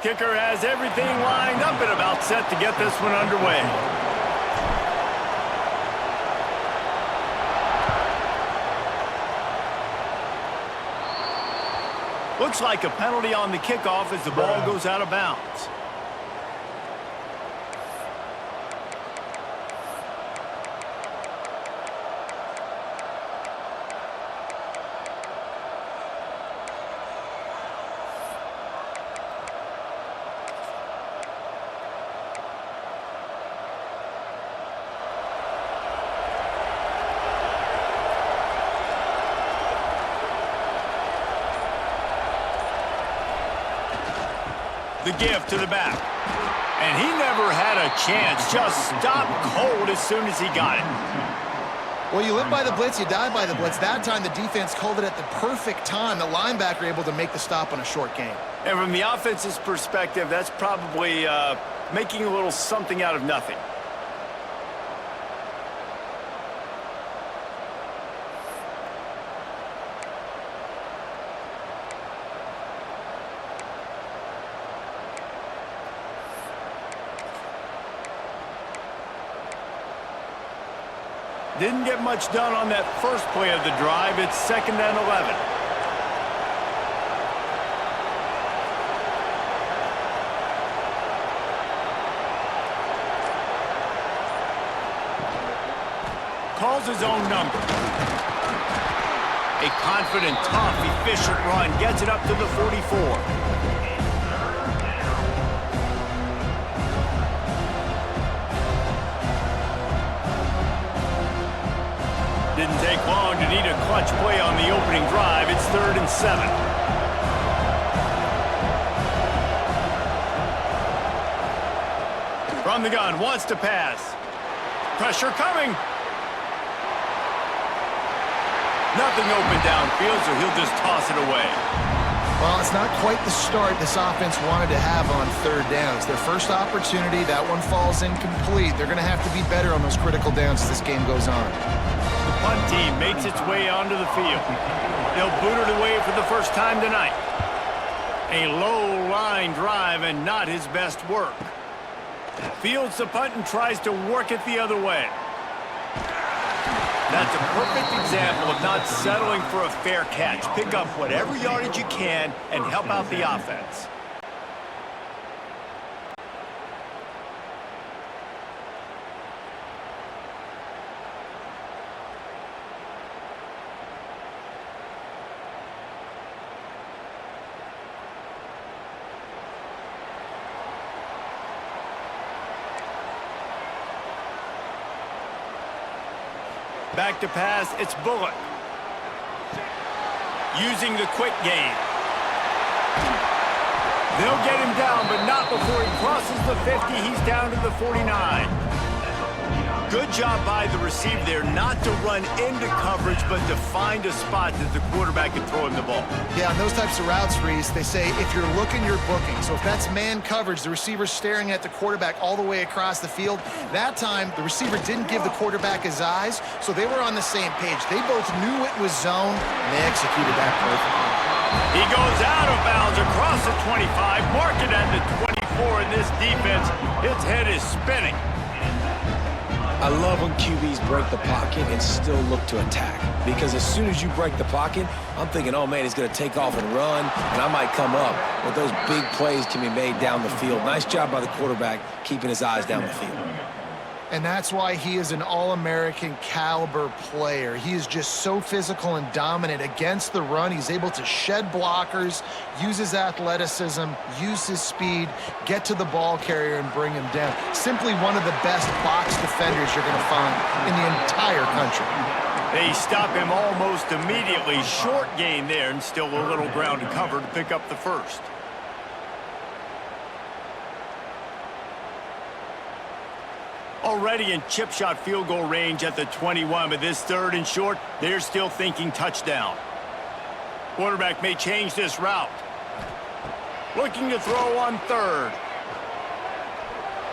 Kicker has everything lined up and about set to get this one underway. Looks like a penalty on the kickoff as the ball goes out of bounds. The give to the back. And he never had a chance. Just stopped cold as soon as he got it. Well, you live by the blitz, you die by the blitz. That time, the defense called it at the perfect time. The linebacker able to make the stop on a short gain. And from the offense's perspective, that's probably making a little something out of nothing. Didn't get much done on that first play of the drive. It's 2nd and 11. Calls his own number. A confident, tough, efficient run gets it up to the 44. Didn't take long to need a clutch play on the opening drive. It's 3rd and 7. From the gun, wants to pass. Pressure coming. Nothing open downfield, so he'll just toss it away. Well, it's not quite the start this offense wanted to have on 3rd down. It's their first opportunity. That one falls incomplete. They're going to have to be better on those critical downs as this game goes on. The punt team makes its way onto the field. They'll boot it away for the first time tonight. A low line drive and not his best work. Fields the punt and tries to work it the other way. That's a perfect example of not settling for a fair catch. Pick up whatever yardage you can and help out the offense. Back to pass, it's Bullock. Using the quick game. They'll get him down, but not before he crosses the 50. He's down to the 49. Good job by the receiver there not to run into coverage, but to find a spot that the quarterback can throw him the ball. Yeah, on those types of routes, Reese, they say if you're looking, you're booking. So if that's man coverage, the receiver's staring at the quarterback all the way across the field. That time, the receiver didn't give the quarterback his eyes, so they were on the same page. They both knew it was zone, and they executed that perfectly. He goes out of bounds across the 25, mark it at the 24, and this defense, its head is spinning. I love when QBs break the pocket and still look to attack. Because as soon as you break the pocket, I'm thinking, oh man, he's going to take off and run, and I might come up. But those big plays can be made down the field. Nice job by the quarterback keeping his eyes down the field. And that's why he is an All-American caliber player. He is just so physical and dominant against the run. He's able to shed blockers, use his athleticism, use his speed, get to the ball carrier and bring him down. Simply one of the best box defenders you're going to find in the entire country. They stop him almost immediately. Short gain there and still a little ground to cover to pick up the first. Already in chip shot field goal range at the 21, but this 3rd and short, they're still thinking touchdown. Quarterback may change this route. Looking to throw on 3rd.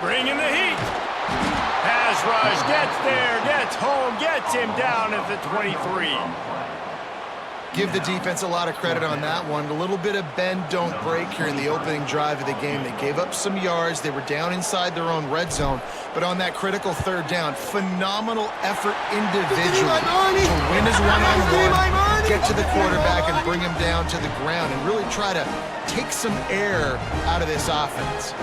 Bringing the heat. Pass rush, gets there, gets home, gets him down at the 23. Give the defense a lot of credit on that one. A little bit of bend, don't break here in the opening drive of the game. They gave up some yards. They were down inside their own red zone. But on that critical third down, phenomenal effort individually to win his one-on-one, get to the quarterback and bring him down to the ground and really try to take some air out of this offense.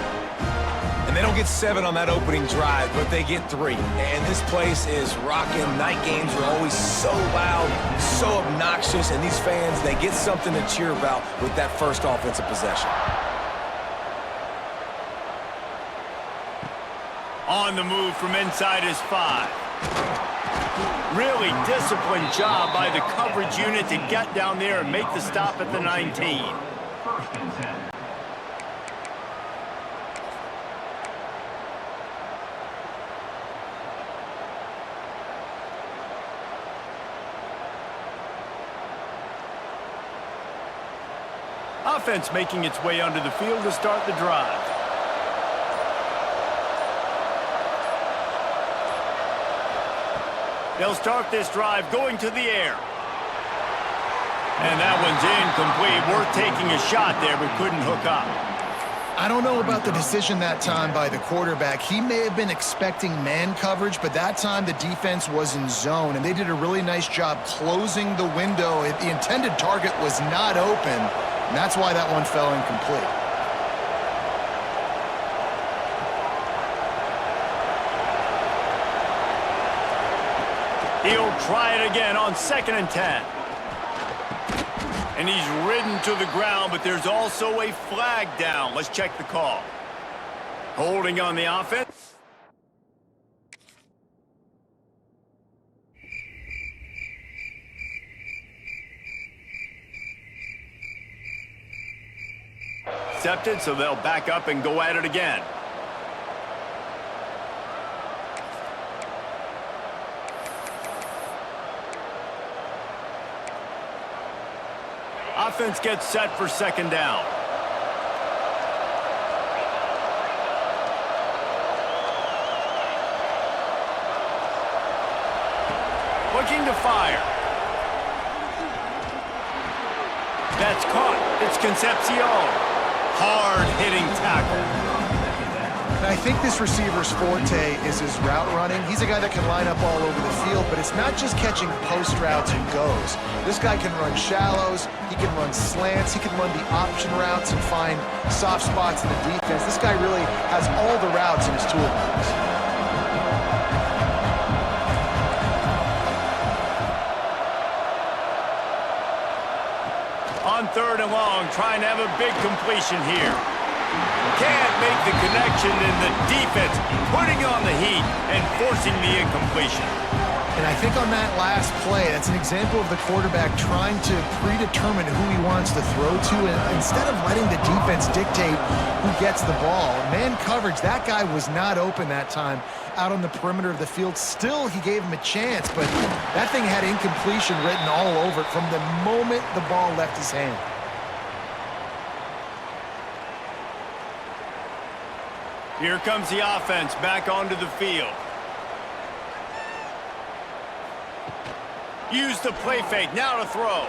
And they don't get 7 on that opening drive, but they get 3. And this place is rocking. Night games are always so loud, so obnoxious, and these fans, they get something to cheer about with that first offensive possession. On the move from inside his 5. Really disciplined job by the coverage unit to get down there and make the stop at the 19. First and 10. Offense making its way onto the field to start the drive. They'll start this drive going to the air. And that one's incomplete. Worth taking a shot there, but couldn't hook up. I don't know about the decision that time by the quarterback. He may have been expecting man coverage, but that time the defense was in zone, and they did a really nice job closing the window. The intended target was not open, and that's why that one fell incomplete. He'll try it again on 2nd and 10. And he's ridden to the ground, but there's also a flag down. Let's check the call. Holding on the offense. Accepted, so they'll back up and go at it again. Offense gets set for 2nd down. Looking to fire. That's caught. It's Concepcion. Hard-hitting tackle. And I think this receiver's forte is his route running. He's a guy that can line up all over the field, but it's not just catching post routes and goes. This guy can run shallows, he can run slants, he can run the option routes and find soft spots in the defense. This guy really has all the routes in his toolbox. On 3rd and long, trying to have a big completion here. Can't make the connection, and the defense putting on the heat and forcing the incompletion. And I think on that last play, that's an example of the quarterback trying to predetermine who he wants to throw to, and instead of letting the defense dictate who gets the ball. Man coverage, that guy was not open that time out on the perimeter of the field. Still, he gave him a chance, but that thing had incompletion written all over it from the moment the ball left his hand. Here comes the offense back onto the field. Use the play fake, now to throw.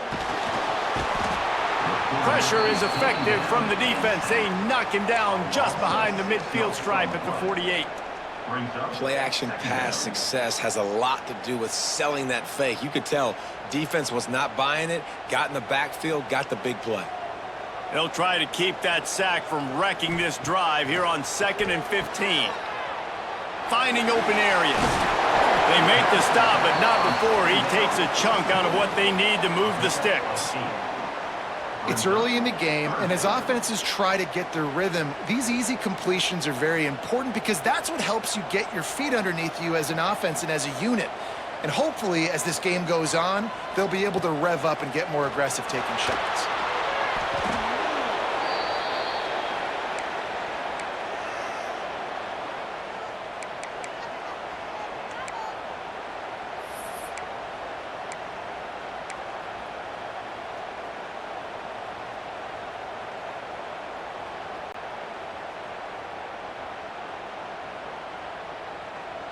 Pressure is effective from the defense. They knock him down just behind the midfield stripe at the 48. Play action pass success has a lot to do with selling that fake. You could tell defense was not buying it, got in the backfield, got the big play. They'll try to keep that sack from wrecking this drive here on 2nd and 15. Finding open areas. They make the stop, but not before he takes a chunk out of what they need to move the sticks. It's early in the game, and as offenses try to get their rhythm, these easy completions are very important because that's what helps you get your feet underneath you as an offense and as a unit. And hopefully, as this game goes on, they'll be able to rev up and get more aggressive taking shots.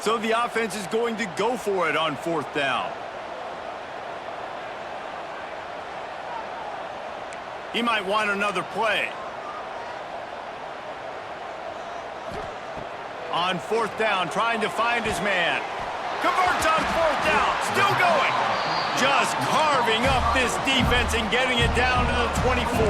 So the offense is going to go for it on 4th down. He might want another play. On fourth down, trying to find his man. Converts on fourth down, still going. Just carving up this defense and getting it down to the 24.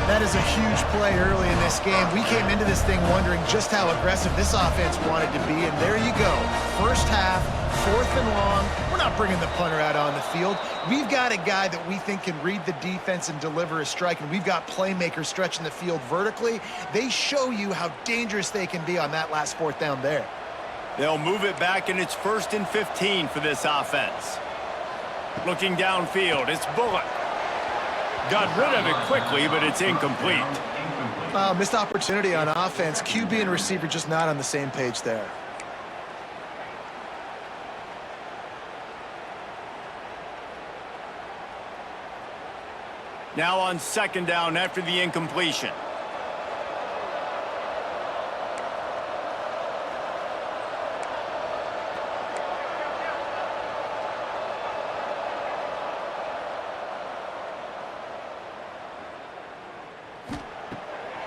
That is a huge play early in this game. We came into this thing wondering just how aggressive this offense wanted to be, and there you go. First half, 4th and long. We're not bringing the punter out on the field. We've got a guy that we think can read the defense and deliver a strike, and we've got playmakers stretching the field vertically. They show you how dangerous they can be on that last 4th down there. They'll move it back, and it's 1st and 15 for this offense. Looking downfield, it's Bullock. Got rid of it quickly, but it's incomplete. Missed opportunity on offense. QB and receiver just not on the same page there. Now on 2nd down after the incompletion.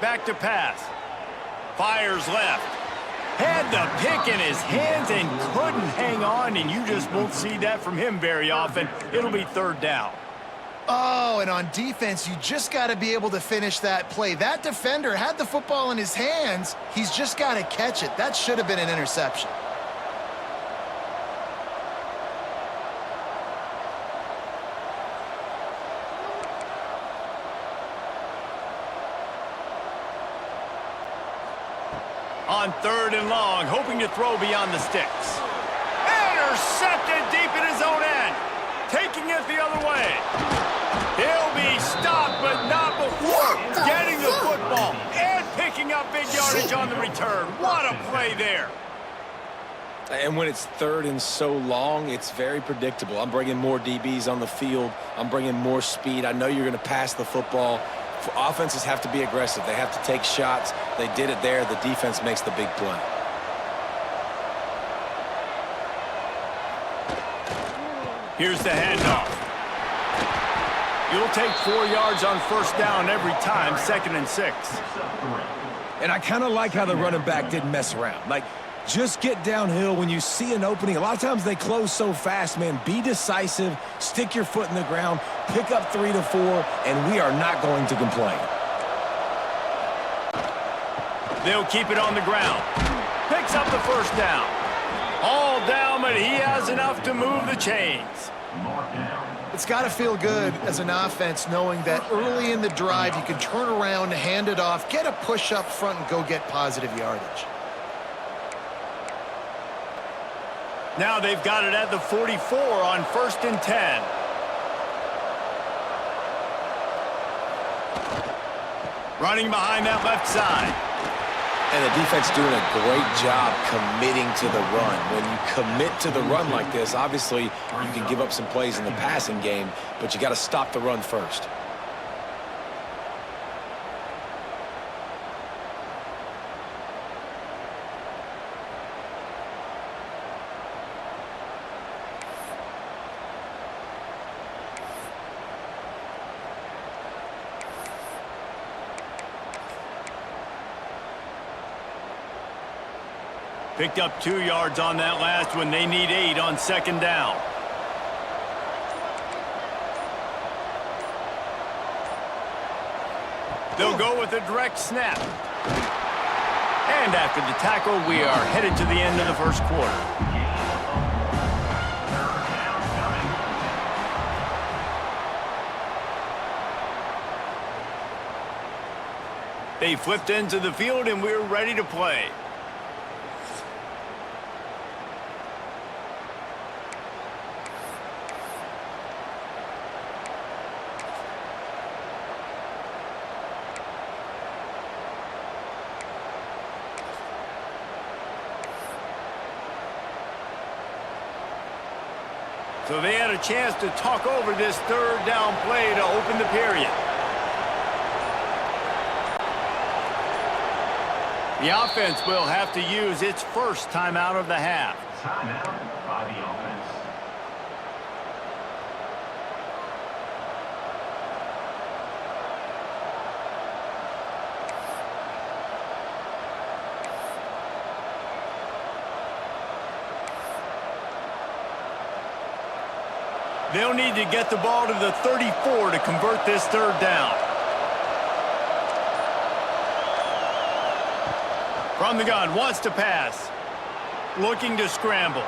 Back to pass. Fires left. Had the pick in his hands and couldn't hang on, and you just won't see that from him very often. It'll be 3rd down. Oh, and on defense, you just got to be able to finish that play. That defender had the football in his hands. He's just got to catch it. That should have been an interception. On 3rd and long, hoping to throw beyond the sticks. Intercepted deep in his own end. Taking it the other way. He'll be stopped, but not before getting the football and picking up big yardage on the return. What a play there. And when it's 3rd and so long, it's very predictable. I'm bringing more DBs on the field. I'm bringing more speed. I know you're going to pass the football. Offenses have to be aggressive. They have to take shots. They did it there. The defense makes the big play. Here's the handoff. You'll take 4 yards on 1st down every time, 2nd and 6. And I kind of like how the running back didn't mess around. Like, just get downhill when you see an opening. A lot of times they close so fast, man. Be decisive, stick your foot in the ground, pick up 3 to 4, and we are not going to complain. They'll keep it on the ground. Picks up the 1st down. All down, but he has enough to move the chains. It's got to feel good as an offense knowing that early in the drive you can turn around, hand it off, get a push up front, and go get positive yardage. Now they've got it at the 44 on 1st and 10. Running behind that left side. And the defense doing a great job committing to the run. When you commit to the run like this, obviously you can give up some plays in the passing game, but you got to stop the run first. Picked up 2 yards on that last one. They need 8 on 2nd down. They'll go with a direct snap. And after the tackle, we are headed to the end of the 1st quarter. They flipped into the field, and we're ready to play. So they had a chance to talk over this 3rd down play to open the period. The offense will have to use its first timeout of the half. Timeout by the offense. They'll need to get the ball to the 34 to convert this third down. From the gun, wants to pass. Looking to scramble.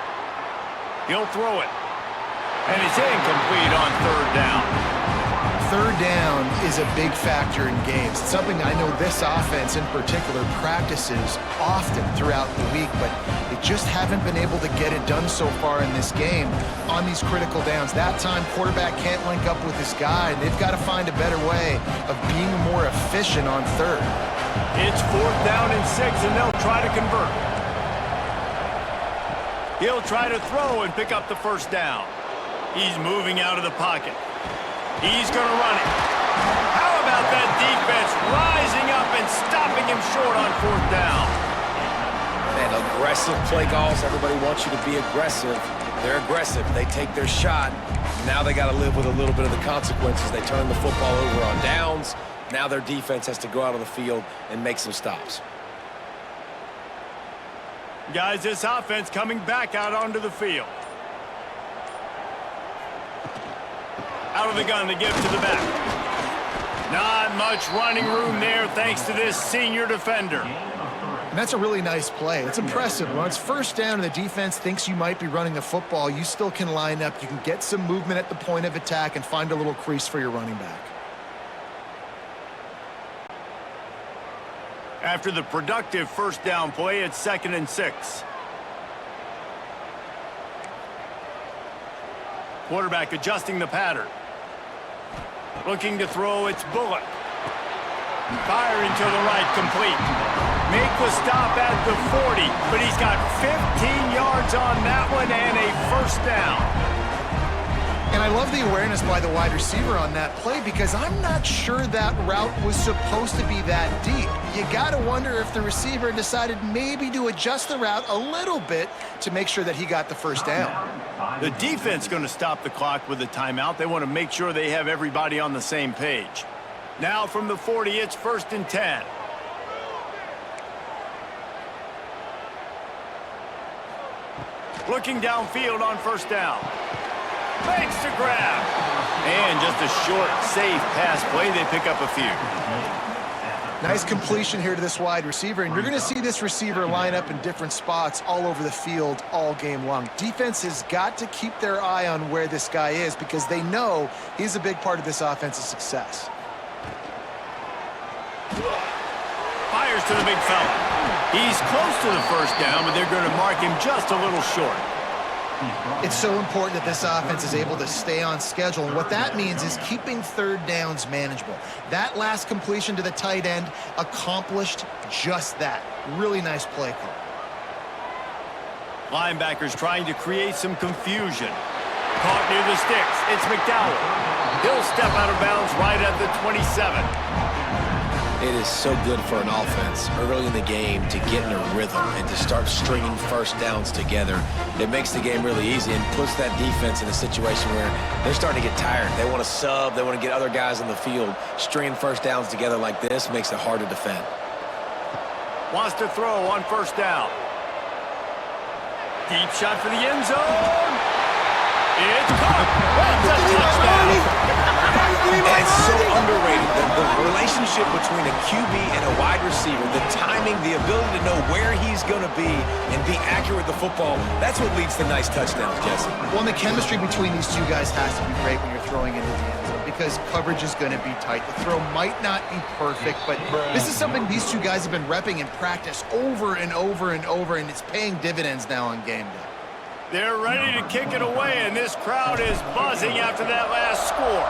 He'll throw it. And it's incomplete on third down. Third down is a big factor in games. It's something I know this offense in particular practices often throughout the week, but they just haven't been able to get it done so far in this game on these critical downs. That time, quarterback can't link up with his guy, and they've got to find a better way of being more efficient on third. It's 4th down and 6, and they'll try to convert. He'll try to throw and pick up the first down. He's moving out of the pocket. He's going to run it. How about that defense rising up and stopping him short on 4th down? Man, aggressive play calls. Everybody wants you to be aggressive. They're aggressive. They take their shot. Now they got to live with a little bit of the consequences. They turn the football over on downs. Now their defense has to go out on the field and make some stops. Guys, this offense coming back out onto the field. Out of the gun to give to the back. Not much running room there thanks to this senior defender. And that's a really nice play. It's impressive. When it's 1st down and the defense thinks you might be running the football, you still can line up. You can get some movement at the point of attack and find a little crease for your running back. After the productive 1st down play, it's 2nd and 6. Quarterback adjusting the pattern. Looking to throw, it's Bullock. Firing to the right, complete. Make the stop at the 40, but he's got 15 yards on that one and a 1st down. And I love the awareness by the wide receiver on that play because I'm not sure that route was supposed to be that deep. You got to wonder if the receiver decided maybe to adjust the route a little bit to make sure that he got the 1st down. The defense going to stop the clock with a timeout. They want to make sure they have everybody on the same page. Now from the 40, it's 1st and 10. Looking downfield on 1st down. Makes the grab. And just a short, safe pass play. They pick up a few. Nice completion here to this wide receiver, and you're going to see this receiver line up in different spots all over the field all game long. Defense has got to keep their eye on where this guy is because they know he's a big part of this offense's success. Fires to the big fella. He's close to the 1st down, but they're going to mark him just a little short. It's so important that this offense is able to stay on schedule, and what that means is keeping 3rd downs manageable. That last completion to the tight end accomplished just that. Really nice play call. Linebackers trying to create some confusion. Caught near the sticks. It's McDowell. He'll step out of bounds right at the 27. It is so good for an offense early in the game to get in a rhythm and to start stringing 1st downs together. It makes the game really easy and puts that defense in a situation where they're starting to get tired. They want to sub. They want to get other guys in the field. Stringing 1st downs together like this makes it hard to defend. Wants to throw on 1st down. Deep shot for the end zone. It's caught. That's a touchdown. And it's so underrated, the relationship between a QB and a wide receiver, the timing, the ability to know where he's going to be and be accurate with the football, that's what leads to nice touchdowns, Jesse. Well, and the chemistry between these two guys has to be great when you're throwing into the end zone because coverage is going to be tight. The throw might not be perfect, but this is something these two guys have been repping in practice over and over and over, and it's paying dividends now on game day. They're ready to kick it away, and this crowd is buzzing after that last score.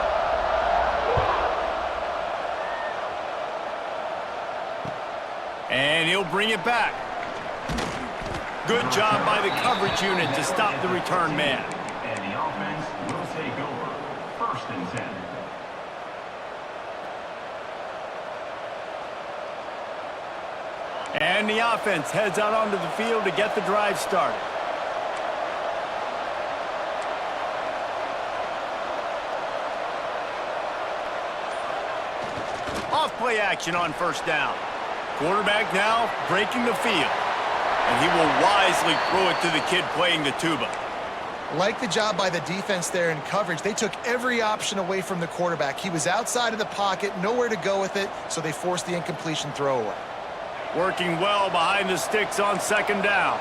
And he'll bring it back. Good job by the coverage unit to stop the return man. And the offense will take over 1st and 10. And the offense heads out onto the field to get the drive started. Off play action on 1st down. Quarterback now breaking the field. And he will wisely throw it to the kid playing the tuba. Like the job by the defense there in coverage, they took every option away from the quarterback. He was outside of the pocket, nowhere to go with it, so they forced the incompletion throwaway. Working well behind the sticks on second down.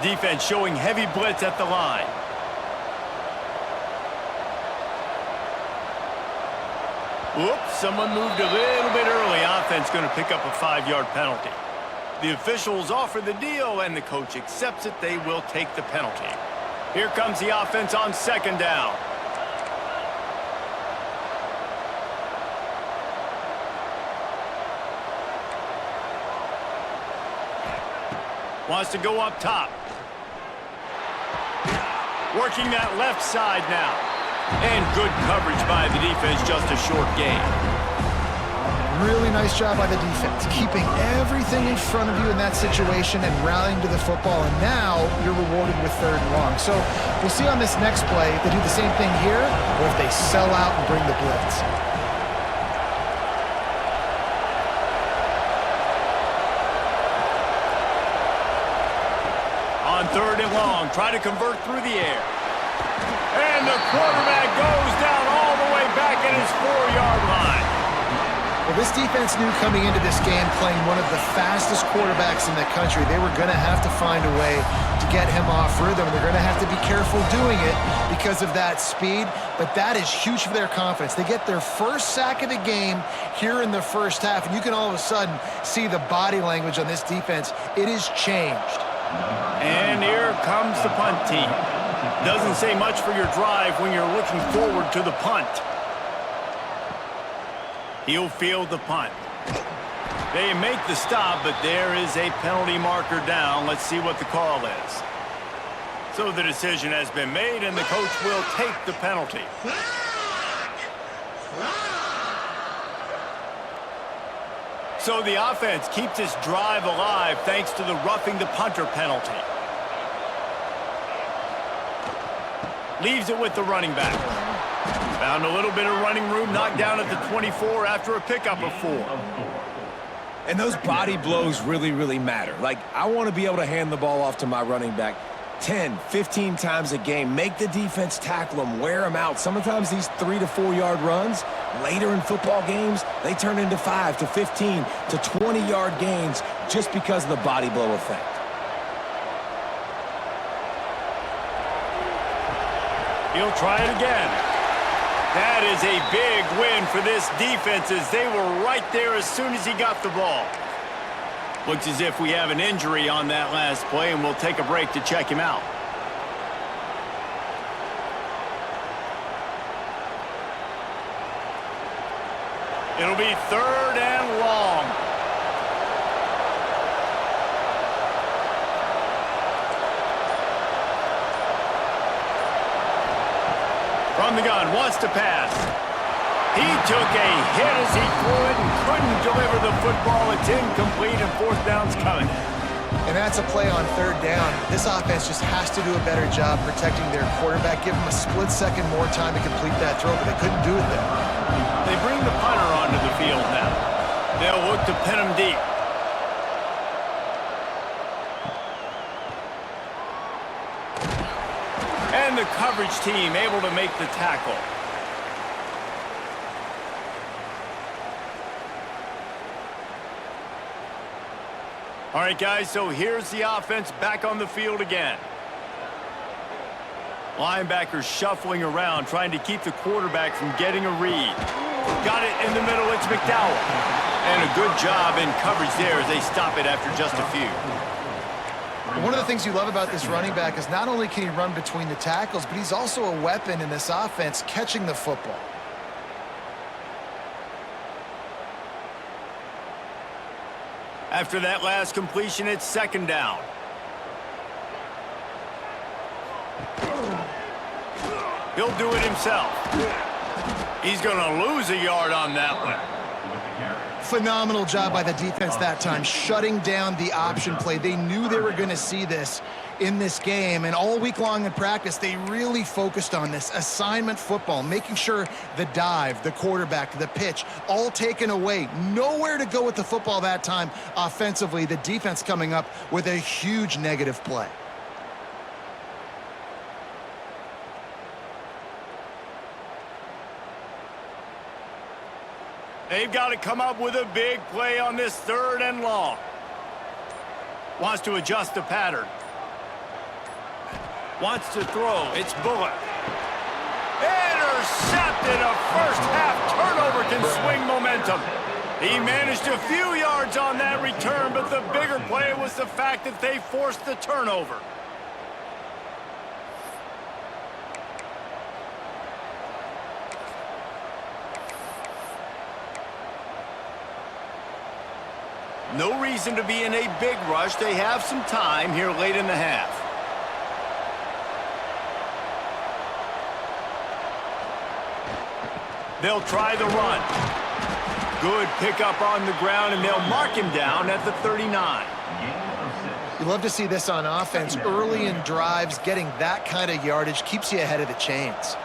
Defense showing heavy blitz at the line. Whoops, someone moved a little bit early. Offense going to pick up a 5-yard penalty. The officials offer the deal, and the coach accepts it. They will take the penalty. Here comes the offense on second down. Wants to go up top. Working that left side now. And good coverage by the defense, just a short gain. Really nice job by the defense, keeping everything in front of you in that situation and rallying to the football, and now you're rewarded with 3rd and long. So we'll see on this next play if they do the same thing here or if they sell out and bring the blitz. On 3rd and long, try to convert through the air. And the quarterback goes down all the way back at his 4-yard line. Well, this defense knew coming into this game, playing one of the fastest quarterbacks in the country, they were going to have to find a way to get him off rhythm. They're going to have to be careful doing it because of that speed, but that is huge for their confidence. They get their first sack of the game here in the first half, and you can all of a sudden see the body language on this defense. It has changed. And here comes the punt team. Doesn't say much for your drive when you're looking forward to the punt. He'll field the punt. They make the stop, but there is a penalty marker down. Let's see what the call is. So the decision has been made, and the coach will take the penalty. So the offense keeps its drive alive thanks to the roughing the punter penalty. Leaves it with the running back. Found a little bit of running room, knocked down at the 24 after a pickup of 4. And those body blows really, really matter. Like, I want to be able to hand the ball off to my running back 10, 15 times a game. Make the defense tackle them, wear them out. Sometimes these 3 to 4 yard runs, later in football games, they turn into 5 to 15 to 20-yard gains just because of the body blow effect. He'll try it again. That is a big win for this defense as they were right there as soon as he got the ball. Looks as if we have an injury on that last play, and we'll take a break to check him out. It'll be 3rd and long. From the gun, wants to pass. He took a hit as he threw it and couldn't deliver the football. It's incomplete, and 4th down's coming. And that's a play on 3rd down. This offense just has to do a better job protecting their quarterback. Give him a split second more time to complete that throw, but they couldn't do it there. They bring the punter onto the field now. They'll look to pin him deep. And the coverage team able to make the tackle. All right, guys, so here's the offense back on the field again. Linebackers shuffling around, trying to keep the quarterback from getting a read. Got it in the middle, it's McDowell. And a good job in coverage there as they stop it after just a few. One of the things you love about this running back is not only can he run between the tackles, but he's also a weapon in this offense catching the football. After that last completion, it's 2nd down. He'll do it himself. He's going to lose a yard on that one. Phenomenal job by the defense that time, shutting down the option play. They knew they were going to see this in this game, and all week long in practice, they really focused on this assignment football, making sure the dive, the quarterback, the pitch, all taken away. Nowhere to go with the football that time offensively. The defense coming up with a huge negative play. They've got to come up with a big play on this 3rd and long. Wants to adjust the pattern. Wants to throw. It's Bullock. Intercepted. A first-half turnover can swing momentum. He managed a few yards on that return, but the bigger play was the fact that they forced the turnover. No reason to be in a big rush. They have some time here late in the half. They'll try the run. Good pickup on the ground, and they'll mark him down at the 39. You love to see this on offense. Early in drives, getting that kind of yardage keeps you ahead of the chains.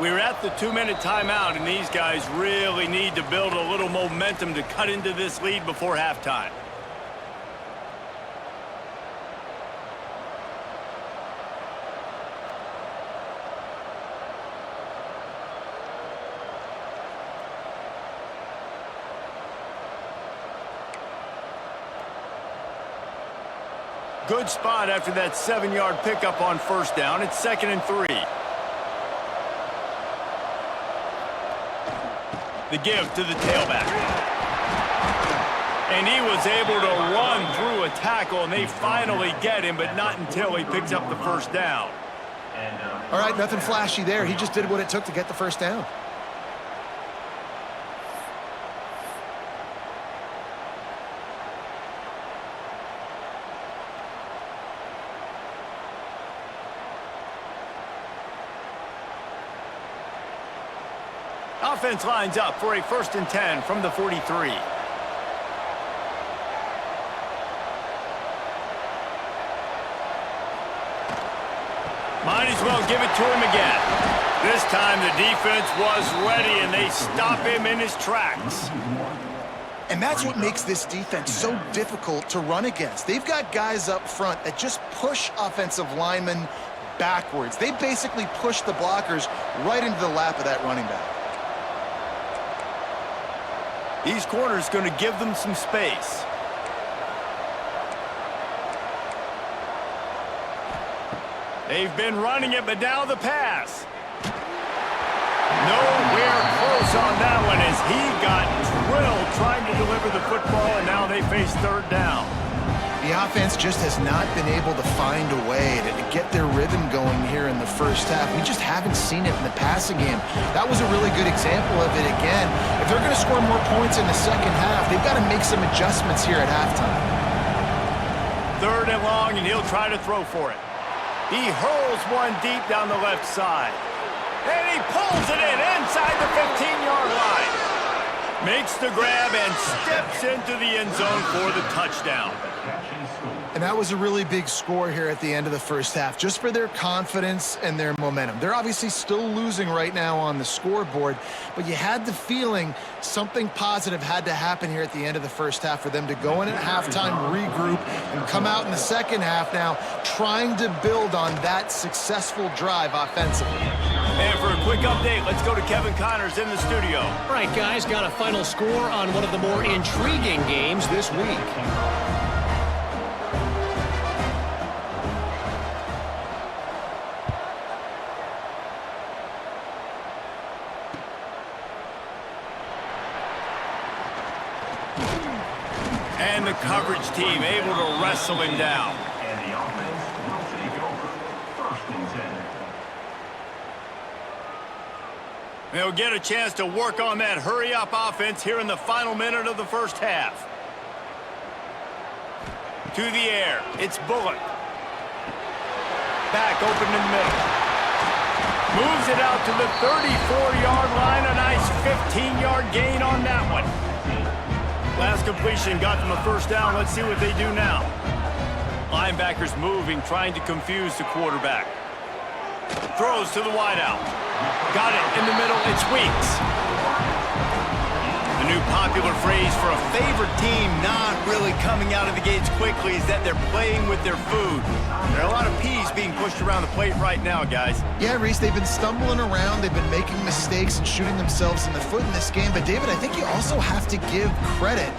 We're at the 2-minute timeout, and these guys really need to build a little momentum to cut into this lead before halftime. Good spot after that 7-yard pickup on first down. It's 2nd and 3. The give to the tailback. And he was able to run through a tackle, and they finally get him, but not until he picks up the first down. All right, nothing flashy there. He just did what it took to get the first down. Offense lines up for a 1st and 10 from the 43. Might as well give it to him again. This time the defense was ready, and they stop him in his tracks. And that's what makes this defense so difficult to run against. They've got guys up front that just push offensive linemen backwards. They basically push the blockers right into the lap of that running back. These corners going to give them some space. They've been running it, but now the pass. Nowhere close on that one as he got drilled trying to deliver the football, and now they face 3rd down. The offense just has not been able to find a way to get their rhythm going here in the first half. We just haven't seen it in the passing game. That was a really good example of it again. If they're going to score more points in the second half, they've got to make some adjustments here at halftime. 3rd and long, and he'll try to throw for it. He hurls one deep down the left side. And he pulls it in inside the 15-yard line. Makes the grab and steps into the end zone for the touchdown. And that was a really big score here at the end of the first half, just for their confidence and their momentum. They're obviously still losing right now on the scoreboard, but you had the feeling something positive had to happen here at the end of the first half for them to go in at halftime, regroup, and come out in the second half now trying to build on that successful drive offensively. And for a quick update, let's go to Kevin Connors in the studio. All right, guys, got a final score on one of the more intriguing games this week. And the coverage team able to wrestle him down. And the offense will take over 1st and 10. They'll get a chance to work on that hurry-up offense here in the final minute of the first half. To the air, it's Bullock. Back open in the middle. Moves it out to the 34-yard line. A nice 15-yard gain on that one. Last completion got them a first down. Let's see what they do now. Linebackers moving, trying to confuse the quarterback. Throws to the wideout. Got it in the middle. It's Weeks. The new popular phrase for a favorite team not really coming out of the gates quickly is that they're playing with their food. There are a lot of peas being pushed around the plate right now, guys. Yeah, Reese, they've been stumbling around. They've been making mistakes and shooting themselves in the foot in this game. But, David, I think you also have to give credit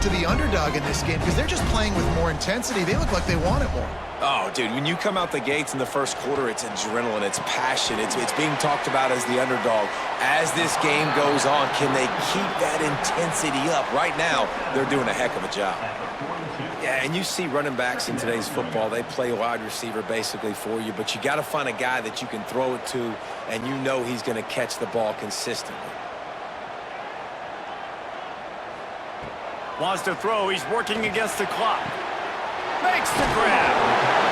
to the underdog in this game because they're just playing with more intensity. They look like they want it more. Oh, dude, when you come out the gates in the first quarter, it's adrenaline, it's passion, it's being talked about as the underdog. As this game goes on, can they keep that intensity up? Right now, they're doing a heck of a job. Yeah, and you see running backs in today's football, they play wide receiver basically for you, but you got to find a guy that you can throw it to, and you know he's going to catch the ball consistently. Wants to throw, he's working against the clock. Makes the grab.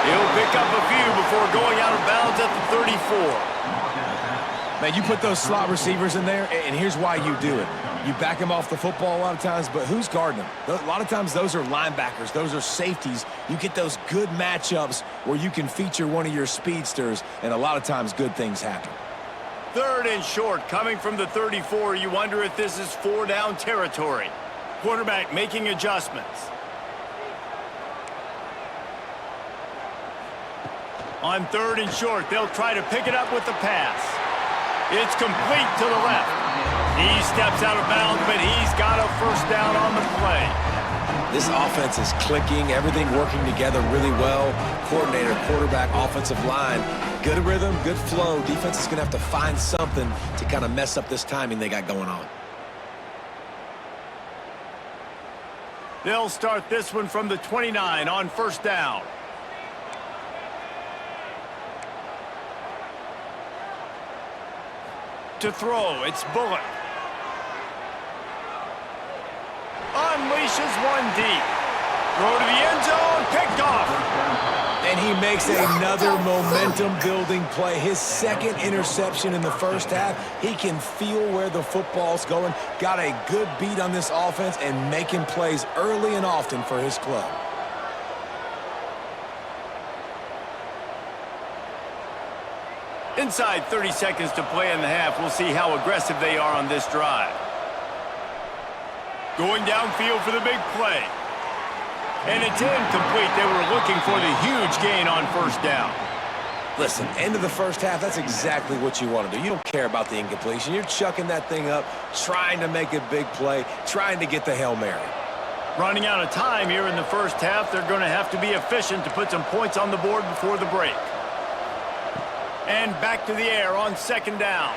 He'll pick up a few before going out of bounds at the 34. Man, you put those slot receivers in there, and here's why you do it. You back them off the football a lot of times, but who's guarding them? A lot of times those are linebackers. Those are safeties. You get those good matchups where you can feature one of your speedsters, and a lot of times good things happen. 3rd and short coming from the 34. You wonder if this is 4-down territory. Quarterback making adjustments. On 3rd and short, they'll try to pick it up with the pass. It's complete to the left. He steps out of bounds, but he's got a first down on the play. This offense is clicking, everything working together really well. Coordinator, quarterback, offensive line, good rhythm, good flow. Defense is going to have to find something to kind of mess up this timing they got going on. They'll start this one from the 29 on 1st down. To throw, it's Bullock. Unleashes one deep. Throw to the end zone, picked off. And he makes another momentum-building play. His 2nd interception in the first half. He can feel where the football's going. Got a good beat on this offense and making plays early and often for his club. Inside 30 seconds to play in the half. We'll see how aggressive they are on this drive. Going downfield for the big play. And it's incomplete. They were looking for the huge gain on 1st down. Listen, end of the first half, that's exactly what you want to do. You don't care about the incompletion. You're chucking that thing up, trying to make a big play, trying to get the Hail Mary. Running out of time here in the first half. They're going to have to be efficient to put some points on the board before the break. And back to the air on 2nd down.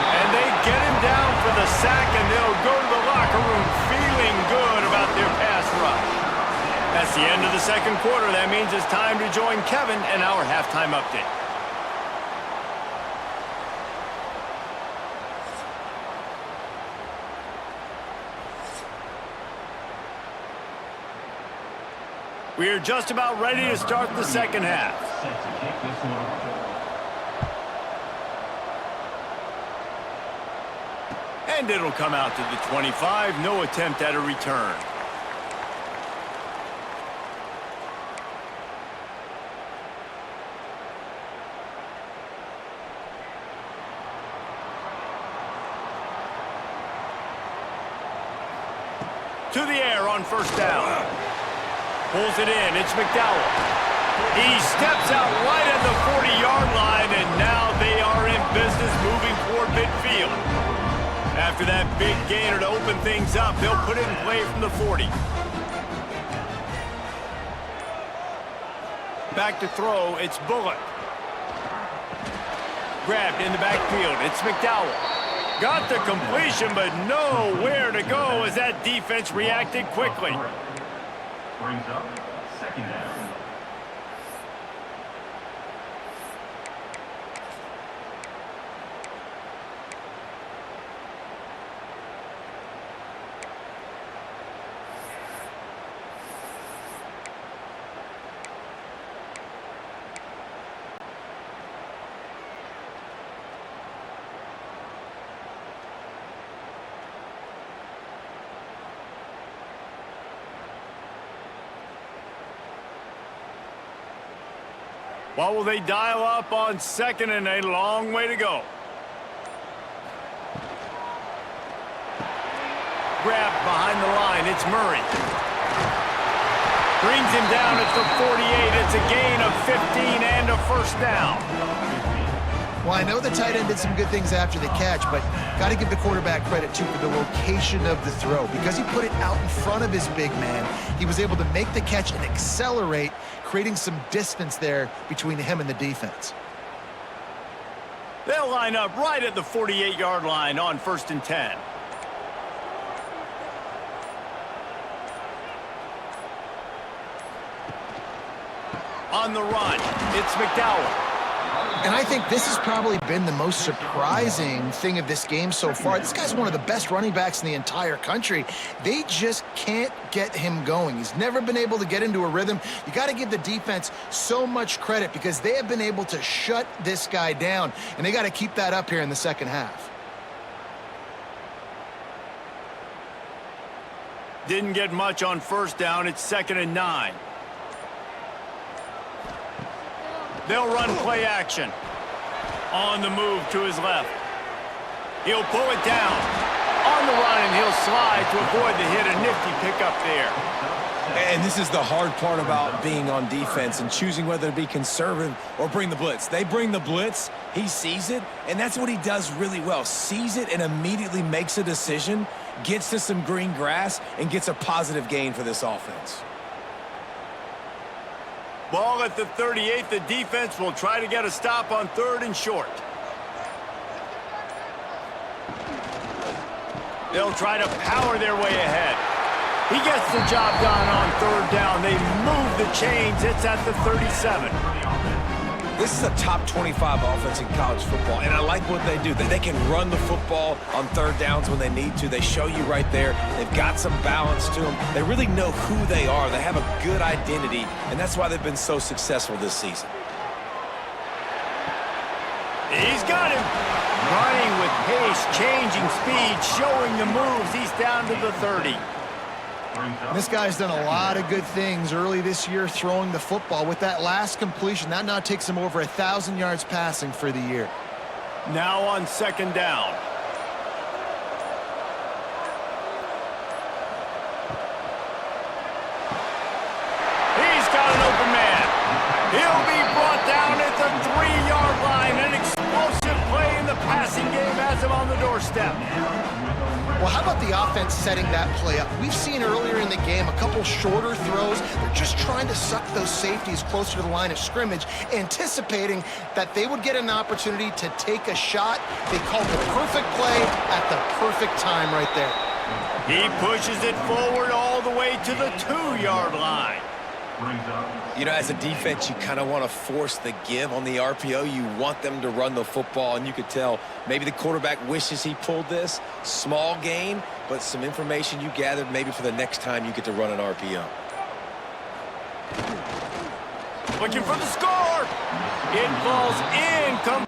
And they get him down for the sack, and they'll go to the locker room feeling good about their pass rush. That's the end of the 2nd quarter. That means it's time to join Kevin in our halftime update. We are just about ready to start the 2nd half. And it'll come out to the 25. No attempt at a return. To the air on 1st down. Pulls it in. It's McDowell. He steps out right at the 40-yard line, and now they are in business moving toward midfield. After that big gainer to open things up, they'll put it in play from the 40. Back to throw, it's Bullock. Grabbed in the backfield, it's McDowell. Got the completion, but nowhere to go as that defense reacted quickly. Brings up 2nd down. What will they dial up on 2nd and a long way to go? grabbed behind the line. It's Murray. Brings him down at the 48. It's a gain of 15 and a first down. Well, I know the tight end did some good things after the catch, but got to give the quarterback credit, too, for the location of the throw. Because he put it out in front of his big man, he was able to make the catch and accelerate, creating some distance there between him and the defense. They'll line up right at the 48-yard line on 1st and 10. On the run, it's McDowell. And I think this has probably been the most surprising thing of this game so far. This guy's one of the best running backs in the entire country. They just can't get him going. He's never been able to get into a rhythm. You got to give the defense so much credit because they have been able to shut this guy down, and they got to keep that up here in the second half. Didn't get much on 1st down. It's 2nd and 9. They'll run play action. On the move to his left. He'll pull it down. On the run, and he'll slide to avoid the hit. A nifty pickup there. And this is the hard part about being on defense and choosing whether to be conservative or bring the blitz. They bring the blitz, he sees it, and that's what he does really well. Sees it and immediately makes a decision, gets to some green grass, and gets a positive gain for this offense. Ball at the 38. The defense will try to get a stop on 3rd and short. They'll try to power their way ahead. He gets the job done on 3rd down. They move the chains. It's at the 37. This is a top 25 offense in college football, and I like what they do. They can run the football on 3rd downs when they need to. They show you right there. They've got some balance to them. They really know who they are. They have a good identity, and that's why they've been so successful this season. He's got him. Running with pace, changing speed, showing the moves. He's down to the 30. This guy's done a lot of good things early this year throwing the football. With that last completion, that now takes him over 1,000 yards passing for the year. Now on 2nd down. He's got an open man. He'll be brought down at the 3-yard line. An explosive play in the passing game has him on the doorstep. Well, how about the offense setting that play up? We've seen earlier in the game a couple shorter throws. They're just trying to suck those safeties closer to the line of scrimmage, anticipating that they would get an opportunity to take a shot. They called the perfect play at the perfect time right there. He pushes it forward all the way to the 2-yard line. You know, as a defense, you kind of want to force the give on the RPO. You want them to run the football, and you could tell maybe the quarterback wishes he pulled this. Small gain, but some information you gathered maybe for the next time you get to run an RPO. Looking for the score. It falls in.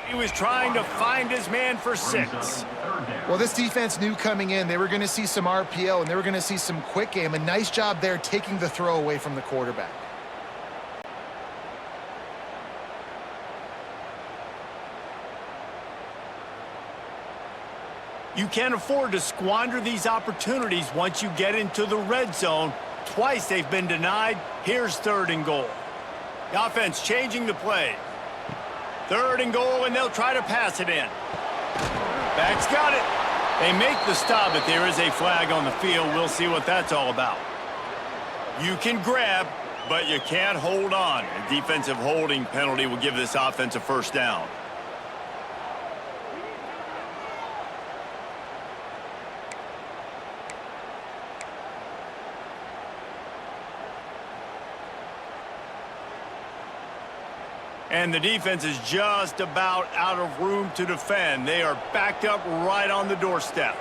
He was trying to find his man for 6. Well, this defense knew coming in they were going to see some RPO and they were going to see some quick game. A nice job there taking the throw away from the quarterback. You can't afford to squander these opportunities once you get into the red zone. Twice they've been denied. Here's 3rd and goal. The offense changing the play. 3rd and goal, and they'll try to pass it in. Back's got it. They make the stop, but there is a flag on the field. We'll see what that's all about. You can grab, but you can't hold on. A defensive holding penalty will give this offense a 1st down. And the defense is just about out of room to defend. They are backed up right on the doorstep.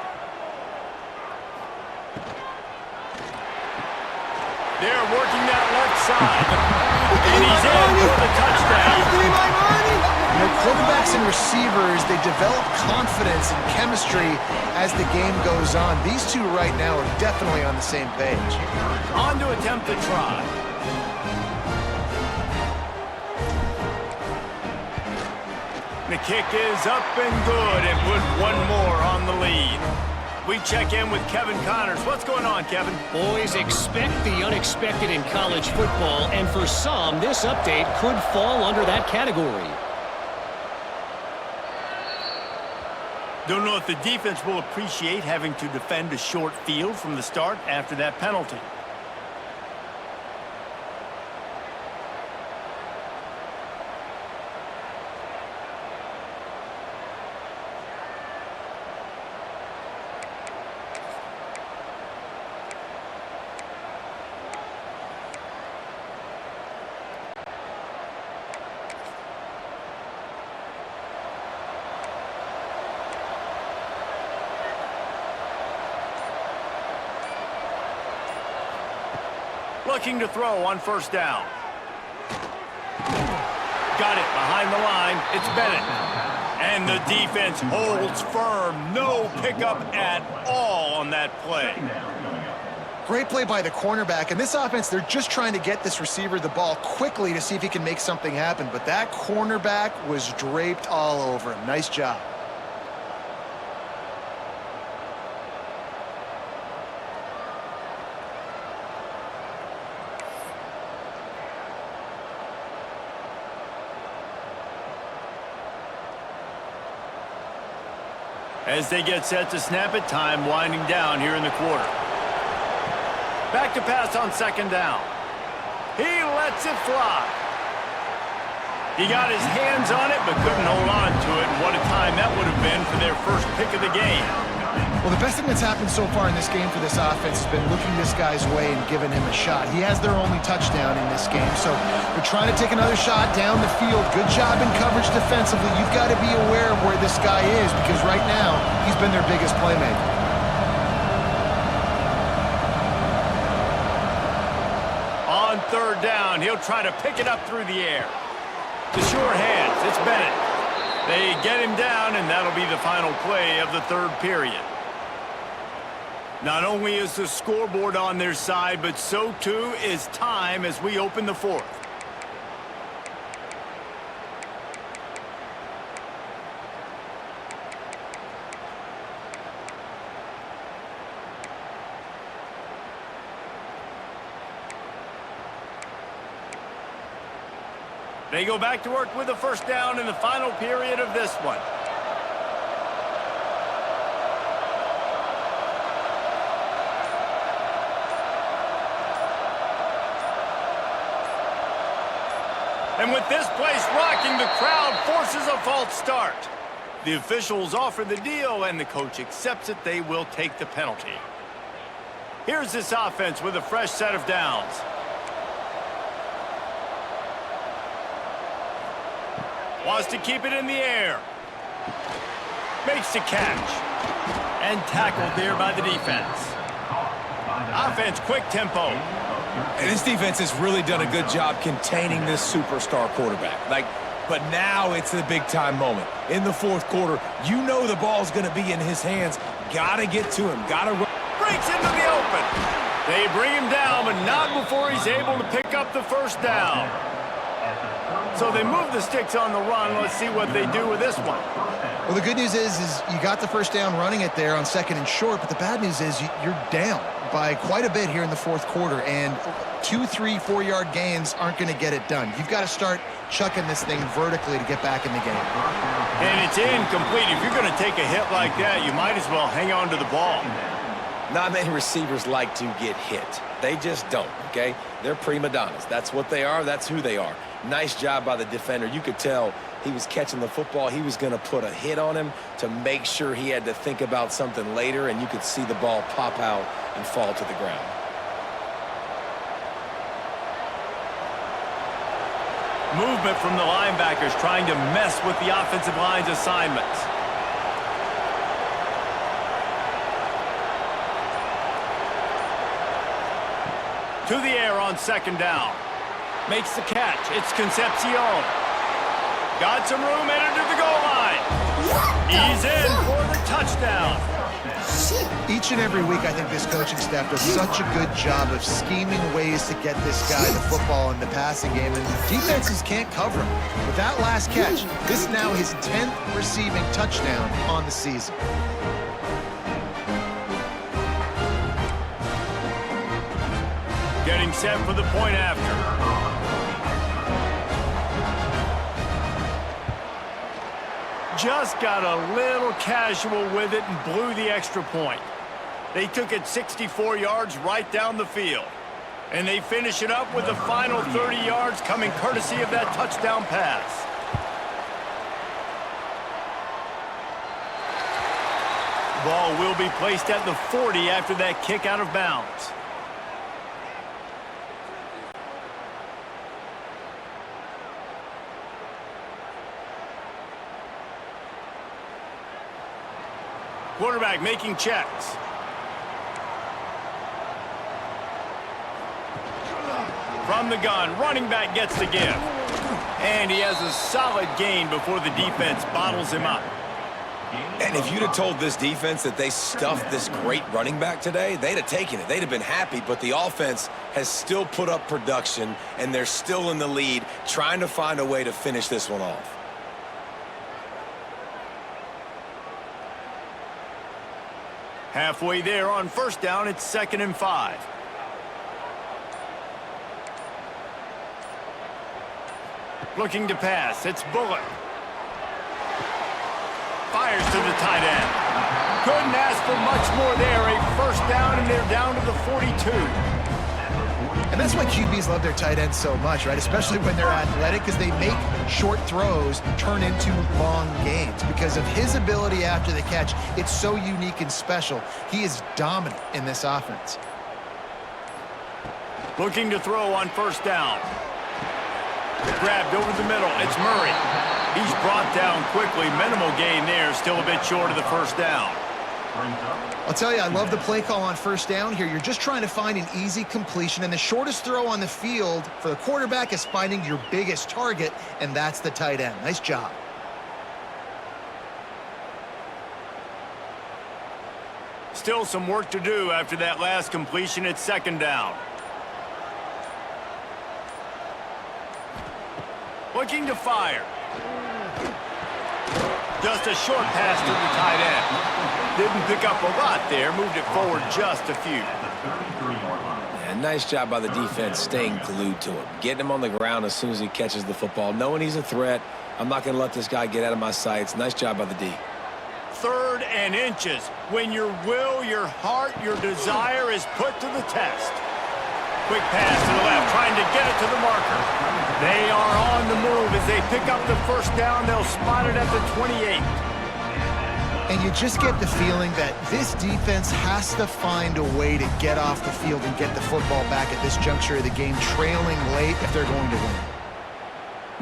They're working that left side. And he's in for the touchdown. You know, quarterbacks and receivers, they develop confidence and chemistry as the game goes on. These two right now are definitely on the same page. On to attempt the try. the kick is up and good and put one more on the lead. We check in with Kevin Connors. What's going on, Kevin? Boys, expect the unexpected in college football, and for some, this update could fall under that category. Don't know if the defense will appreciate having to defend a short field from the start after that penalty. Looking to throw on first down. Got it behind the line. It's Bennett. And the defense holds firm. No pickup at all on that play. Great play by the cornerback. And this offense, they're just trying to get this receiver the ball quickly to see if he can make something happen. But that cornerback was draped all over him. Nice job. As they get set to snap it, time winding down here in the quarter. Back to pass on second down. He lets it fly. He got his hands on it, but couldn't hold on to it. And what a time that would have been for their first pick of the game. Well, the best thing that's happened so far in this game for this offense has been looking this guy's way and giving him a shot. He has their only touchdown in this game, so they're trying to take another shot down the field. Good job in coverage defensively. You've got to be aware of where this guy is because right now he's been their biggest playmaker. On third down, he'll try to pick it up through the air. The sure hands, it's Bennett. They get him down, and that'll be the final play of the third period. Not only is the scoreboard on their side, but so too is time as we open the fourth. They go back to work with a first down in the final period of this one. And with this place rocking, the crowd forces a false start. The officials offer the deal, and the coach accepts it. They will take the penalty. Here's this offense with a fresh set of downs. Wants to keep it in the air. Makes the catch. And tackled there by the defense. Offense, quick tempo. And this defense has really done a good job containing this superstar quarterback. But now it's the big-time moment. In the fourth quarter, you know the ball's going to be in his hands. Got to get to him. Got to run. Breaks into the open. They bring him down, but not before he's able to pick up the first down. So they move the sticks on the run. Let's see what they do with this one. Well, the good news is you got the first down running it there on second and short, but the bad news is you're down by quite a bit here in the fourth quarter, and 2, 3, 4-yard gains aren't going to get it done. You've got to start chucking this thing vertically to get back in the game. And it's incomplete. If you're going to take a hit like that, you might as well hang on to the ball. Not many receivers like to get hit. They just don't, okay? They're prima donnas. That's what they are. That's who they are. Nice job by the defender. You could tell he was catching the football. He was going to put a hit on him to make sure he had to think about something later, and you could see the ball pop out and fall to the ground. Movement from the linebackers trying to mess with the offensive line's assignments. To the air on second down. Makes the catch. It's Concepcion. Got some room, headed to the goal line. He's in for the touchdown. Each and every week, I think this coaching staff does such a good job of scheming ways to get this guy the football in the passing game, and defenses can't cover him. With that last catch, this is now his 10th receiving touchdown on the season. Getting set for the point after. Just got a little casual with it and blew the extra point. They took it 64 yards right down the field. And they finish it up with the final 30 yards coming courtesy of that touchdown pass. Ball will be placed at the 40 after that kick out of bounds. Quarterback making checks. From the gun, running back gets the give. And he has a solid gain before the defense bottles him up. And if you'd have told this defense that they stuffed this great running back today, they'd have taken it. They'd have been happy, but the offense has still put up production, and they're still in the lead, trying to find a way to finish this one off. Halfway there on first down, it's 2nd and 5. Looking to pass, it's Bullock. Fires to the tight end. Couldn't ask for much more there. A first down, and they're down to the 42. And that's why QBs love their tight ends so much, right? Especially when they're athletic, because they make short throws turn into long gains. Because of his ability after the catch, it's so unique and special. He is dominant in this offense. Looking to throw on first down. Grabbed over the middle. It's Murray. He's brought down quickly. Minimal gain there. Still a bit short of the first down. I'll tell you, I love the play call on first down here. You're just trying to find an easy completion, and the shortest throw on the field for the quarterback is finding your biggest target, and that's the tight end. Nice job. Still some work to do after that last completion at 2nd down. Looking to fire. Just a short pass to the tight end. Didn't pick up a lot there. Moved it forward just a few. Yeah, nice job by the defense staying glued to him. Getting him on the ground as soon as he catches the football. Knowing he's a threat. I'm not going to let this guy get out of my sights. Nice job by the D. 3rd and inches. When your will, your heart, your desire is put to the test. Quick pass to the left, trying to get it to the marker. They are on the move as they pick up the first down. They'll spot it at the 28. And you just get the feeling that this defense has to find a way to get off the field and get the football back at this juncture of the game, trailing late if they're going to win.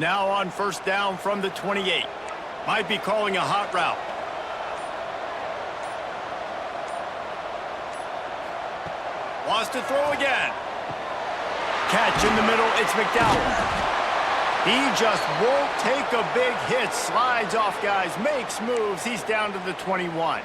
Now on first down from the 28. Might be calling a hot route. Wants to throw again. Catch in the middle, it's McDowell. He just won't take a big hit, slides off guys, makes moves. He's down to the 21.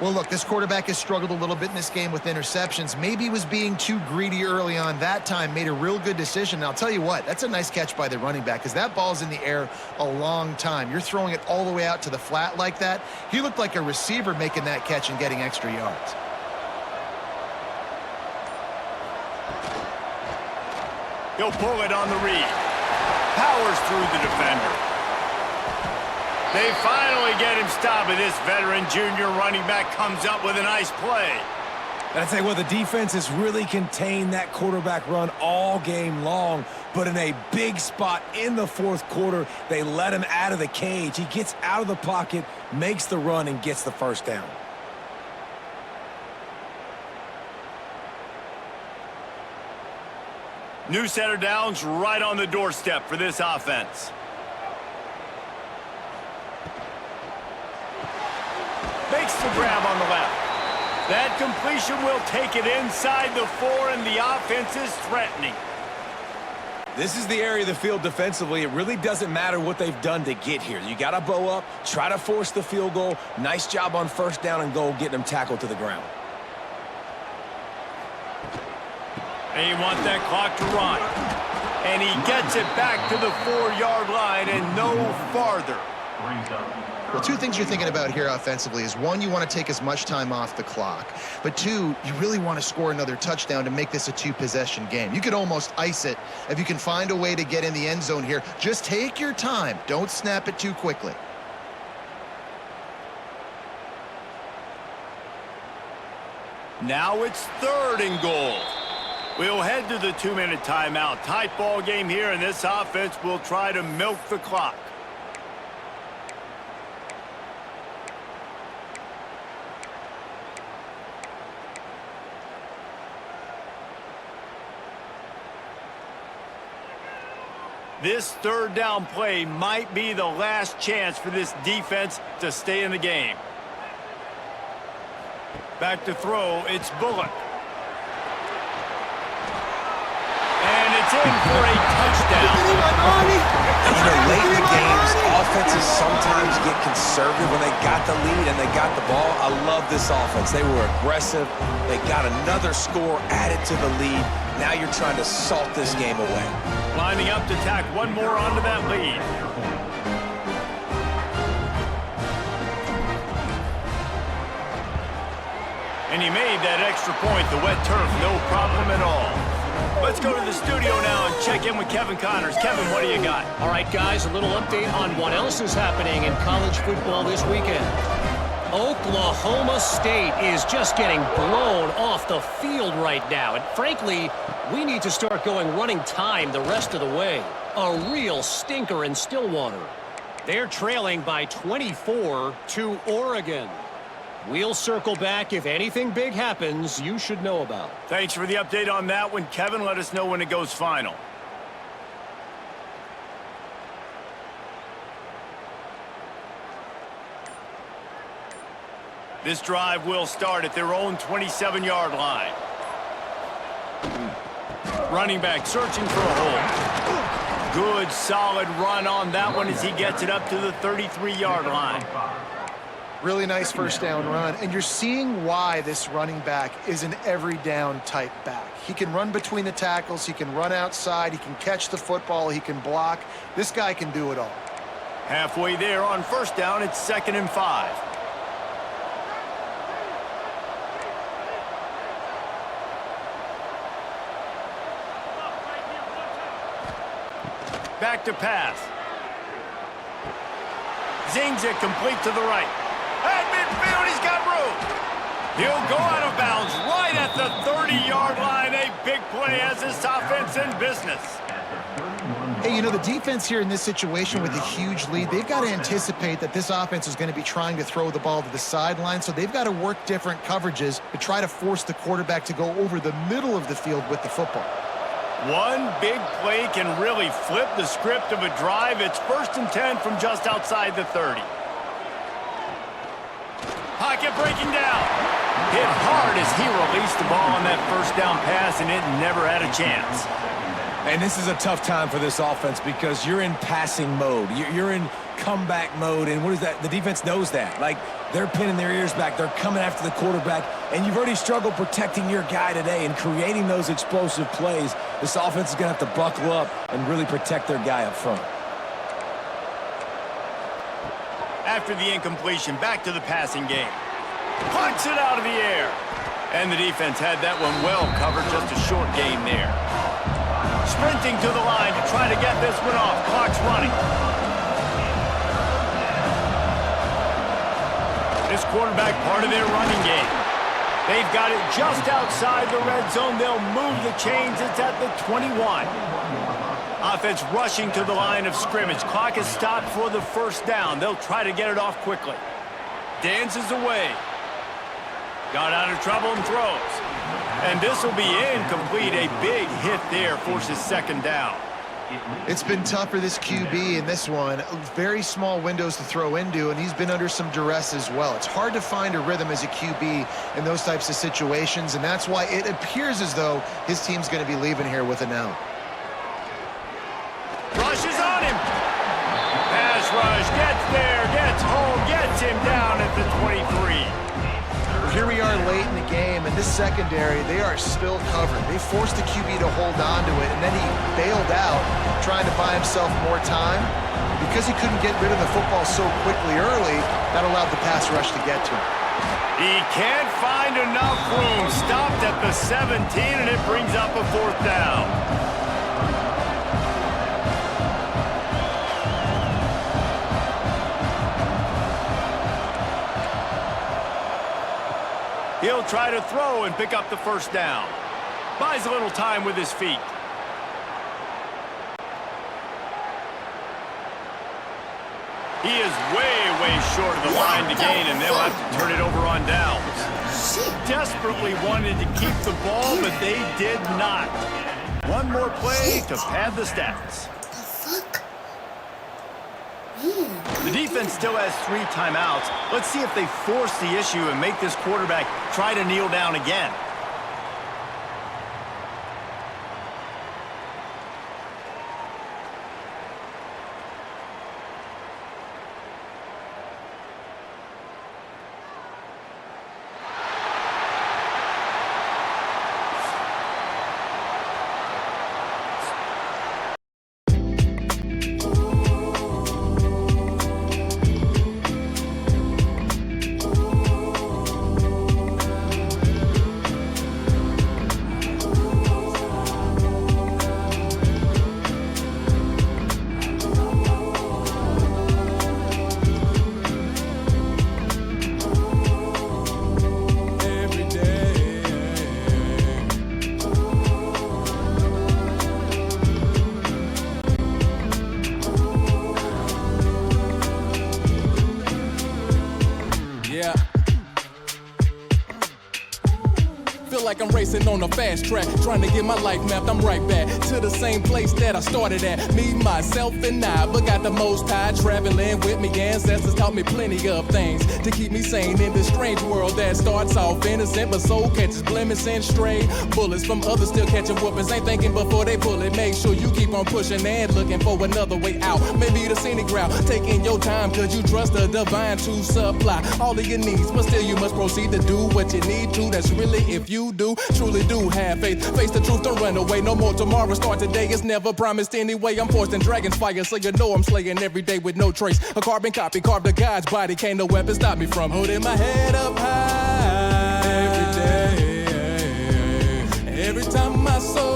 Well, look, this quarterback has struggled a little bit in this game with interceptions. Maybe he was being too greedy early on that time, made a real good decision. And I'll tell you what, that's a nice catch by the running back because that ball's in the air a long time. You're throwing it all the way out to the flat like that. He looked like a receiver making that catch and getting extra yards. He'll pull it on the read. Powers through the defender. They finally get him stopped, and this veteran junior running back comes up with a nice play. And I tell you what, the defense has really contained that quarterback run all game long, but in a big spot in the fourth quarter, they let him out of the cage. He gets out of the pocket, makes the run, and gets the first down. New set of downs right on the doorstep for this offense. Makes the grab on the left. That completion will take it inside the 4, and the offense is threatening. This is the area of the field defensively. It really doesn't matter what they've done to get here. You got to bow up, try to force the field goal. Nice job on first down and goal, getting them tackled to the ground. They want that clock to run. And he gets it back to the 4-yard line and no farther. Well, two things you're thinking about here offensively is, one, you want to take as much time off the clock. But two, you really want to score another touchdown to make this a 2-possession game. You could almost ice it if you can find a way to get in the end zone here. Just take your time. Don't snap it too quickly. Now it's 3rd and goal. We'll head to the 2-minute timeout. Tight ball game here, and this offense will try to milk the clock. This 3rd down play might be the last chance for this defense to stay in the game. Back to throw, it's Bullock. And it's in for a touchdown. You know, late in the games, offenses sometimes get conservative when they got the lead and they got the ball. I love this offense. They were aggressive. They got another score added to the lead. Now you're trying to salt this game away. Lining up to tack one more onto that lead. And he made that extra point, the wet turf, no problem at all. Let's go to the studio now and check in with Kevin Connors. Kevin, what do you got? All right, guys, a little update on what else is happening in college football this weekend. Oklahoma State is just getting blown off the field right now. And frankly, we need to start going running time the rest of the way. A real stinker in Stillwater. They're trailing by 24 to Oregon. We'll circle back if anything big happens you should know about. Thanks for the update on that one, Kevin. Let us know when it goes final. This drive will start at their own 27-yard line. Running back searching for a hole. Good, solid run on that one as he gets it up to the 33-yard line. Really nice first down run, and you're seeing why this running back is an every down type back. He can run between the tackles, he can run outside, he can catch the football, he can block. This guy can do it all. Halfway there on first down, it's 2nd and 5. Back to pass. Zings it complete to the right. At midfield, he's got room. He'll go out of bounds right at the 30-yard line. A big play has this offense in business. Hey, you know, the defense here in this situation with a huge lead, they've got to anticipate that this offense is going to be trying to throw the ball to the sideline, so they've got to work different coverages to try to force the quarterback to go over the middle of the field with the football. One big play can really flip the script of a drive. It's 1st and 10 from just outside the 30. Pocket breaking down. Hit hard as he released the ball on that first down pass, and it never had a chance. And this is a tough time for this offense because you're in passing mode. You're in comeback mode, and what is that? The defense knows that. Like, they're pinning their ears back. They're coming after the quarterback, and you've already struggled protecting your guy today and creating those explosive plays. This offense is going to have to buckle up and really protect their guy up front. After the incompletion, back to the passing game. Punts it out of the air. And the defense had that one well covered, just a short game there. Sprinting to the line to try to get this one off. Clock's running. This quarterback part of their running game. They've got it just outside the red zone. They'll move the chains. It's at the 21. Offense rushing to the line of scrimmage. Clock is stopped for the first down. They'll try to get it off quickly. Dances away. Got out of trouble and throws. And this will be incomplete. A big hit there forces 2nd down. It's been tough for this QB in this one. Very small windows to throw into, and he's been under some duress as well. It's hard to find a rhythm as a QB in those types of situations, and that's why it appears as though his team's going to be leaving here with an L. him down at the 23. Here we are late in the game, and this secondary, they are still covered. They forced the QB to hold on to it, and then he bailed out, trying to buy himself more time. Because he couldn't get rid of the football so quickly early, that allowed the pass rush to get to him. He can't find enough room. Stopped at the 17, and it brings up a 4th down. He'll try to throw and pick up the 1st down. Buys a little time with his feet. He is way short of the line to gain, and they'll have to turn it over on downs. Desperately wanted to keep the ball, but they did not. One more play to pad the stats. The defense still has 3 timeouts. Let's see if they force the issue and make this quarterback try to kneel down again. Like I'm racing on a fast track, trying to get my life mapped. I'm right back to the same place that I started at. Me, myself, and I, but got the most high traveling with me. Ancestors taught me plenty of things to keep me sane in this strange world that starts off innocent, but soul catches blemish and stray bullets from others still catching whoopings. Ain't thinking before they pull it. Make sure you keep on pushing and looking for another way out. Maybe the scenic route, taking your time, cause you trust the divine to supply all of your needs, but still you must proceed to do what you need to. That's really if you truly do have faith. Face the truth, don't run away. No more tomorrow, start today. It's never promised anyway. I'm forced in dragon's fire, so you know I'm slaying every day with no trace. A carbon copy, carved a God's body. Can't no weapon stop me from holding my head up high every day. Every time my soul